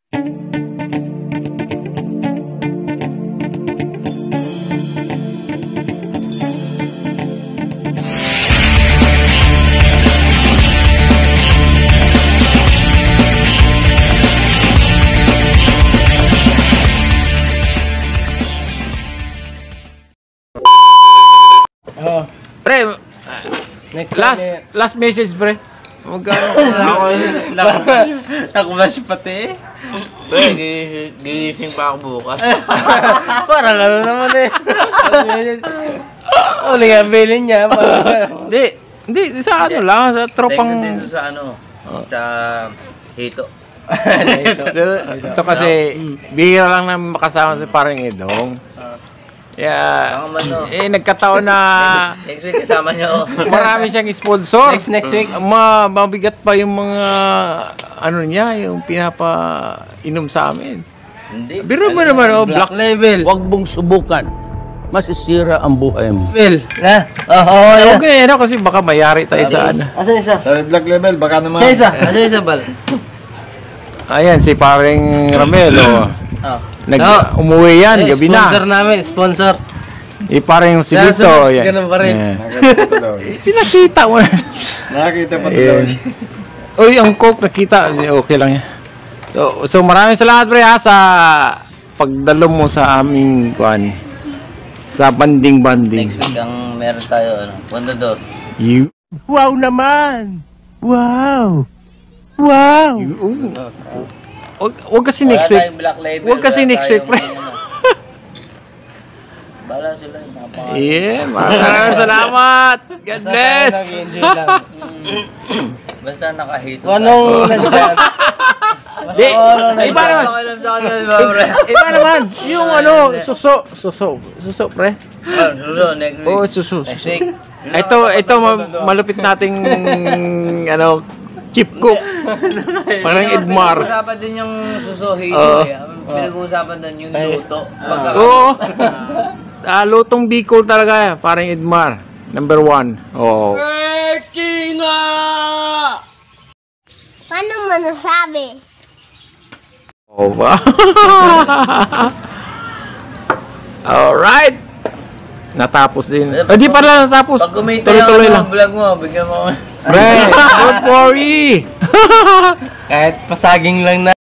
Pre, last message, pre. Magkano Nakumash pati. Pre, gigising pa ako bukas. Parang ano naman eh. Ano nga bilin niya? Hindi, sa ano lang, sa tropang... Dito sa ano, sa Hito. Ito kasi, bihira lang na makasama si parang Edong. Nagkataon na next week kasama niyo. marami siyang sponsor. Next week. Mabigat pa yung mga ano niya, yung pinapainom sa amin. Hindi. Biro mo naman, Black Label. Huwag mong subukan. Masisira ang buhay mo. Label. Okay, ano kasi baka mayari tayo sa ano. Asan isa? Sa Black Label, baka naman. Asan isa, Bal? Ayan, si paring Ramelo. Umuwi yan, gabi na. Sponsor namin, sponsor. Parang yung si Lito. Ganun pa rin. Pinakita mo na. Nakakita pa doon. Uy, ang coke nakita. Okay lang yan. So maraming salamat pre ha sa pagdalo mo sa aming kuan. Sa banding. Next week ang meron tayo, ano, Pondador. Wow naman! Wow! Huwag kasi next week. Huwag kasi next week, pre. Bala sila. Maraming salamat! God bless! Basta nakahito. Anong nandyan? Iba naman! Yung ano, suso, pre. Next week. Suso. Ito malupit nating ano, chip cook. Parang Edmar. Pinag-uusapan din yung susuhito eh. Pinag-uusapan din yung luto. Oo. Lutong Bicol talaga. Parang Edmar. Number 1. Oo. Kina! Paano mo nasabi? Oh, ba? Alright. Natapos din. Di pala natapos. Pag kumita tuloy-tuloy lang. Vlog mo, bigyan mo. Pre, don't worry. Kahit pasaging lang na.